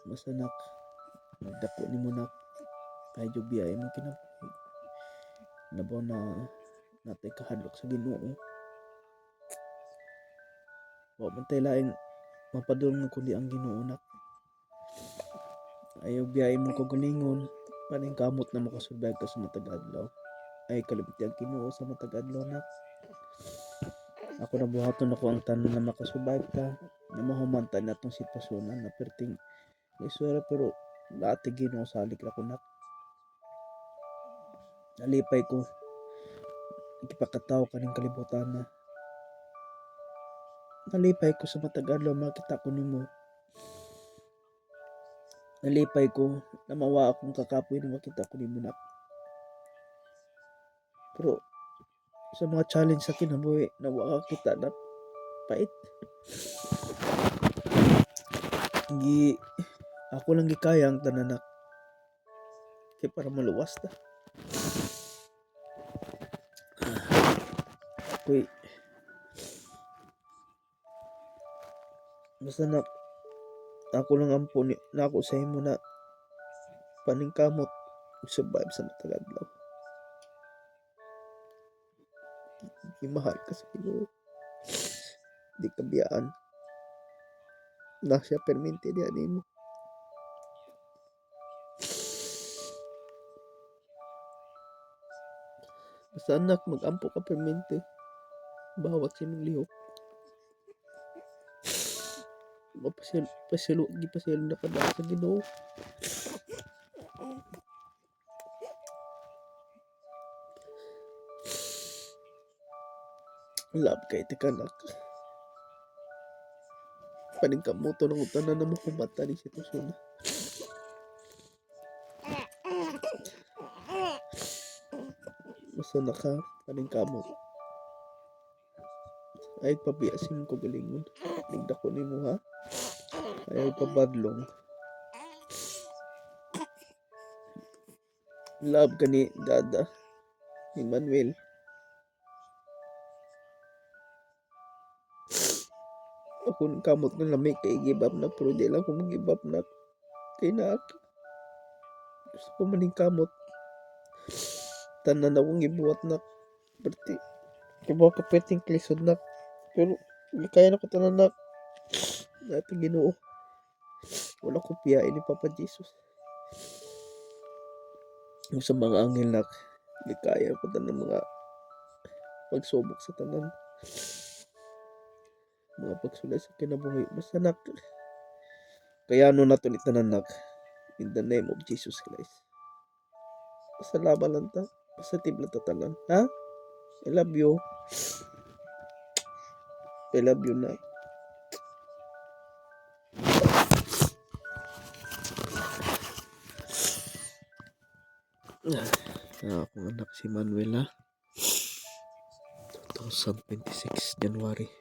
Basta nak, nagdako ni mo nak, kahit yung biyaya mo kinabuhi. Nabaw na natay kahadlok sa Ginoo. Wa man tay laing mapadulong kundi ang Ginoo nak. Ayaw biyaya mo kagalingon, paning kamot na makasurvive ka sa matag adlaw. Ay kalibti ang Ginoo sa matag adlaw nak. Ako na buhaton ako ang tanan na makasurvive ka, na mahumantay na itong sitwasyonan na perting iswera pero dati Ginoo salik ra ko nak. Nalipay ko, ikipakataw kaning kalibutan na. Nalipay ko sa matag adlaw makita ko nimo. Nalipay ko na mawa akong kakapoy na makita ko nimo nak. Pero sa mga challenge sa kinabuhi nawa ka kita na pait. Ako lang gikaya ang tanan nak. Kaya para maluwas ta. Ako'y basta nak ako lang ampo na ako sa imo na paningkamot survive sa matag adlaw. Imahal ka sa Ginoo. Di ka biyaan. Na siya permente diha nimo. Basta anak magampo ka permente. Bawat sinong lihok. Pasilo na ka sa Ginoo. Love kay tikanak. Paningkamuto ng utanan na mo kumata ni sitwasyon. Basta naka paningkamot. Ay pabiasin ko galingon. Nigda ko nimo ha. Ay pabadlong. Love ka ni Dada. Ni Manuel. Ako ng kamot na lamig kay give up na pero di lang ko mag-give up na kay na ako. Gusto ko maning kamot. Tanan akong gibuhat na perti. Kibaw ka perting klisod na. Pero hindi kaya na ko tanan na. Dati Ginoo. Wala ko piyain ni Papa Jesus. Sa mga anghel na hindi kaya ko tanan mga pagsubok sa tanan. Mga pagsulay sa kinabuhi. Basta nak. Kaya ano na tulit tanan nak. In the name of Jesus Christ. Basta laban lang ta. Basta tibla ta tanan. Ha? I love you. I love you na. Akong anak si Manuel ha. 2026 January.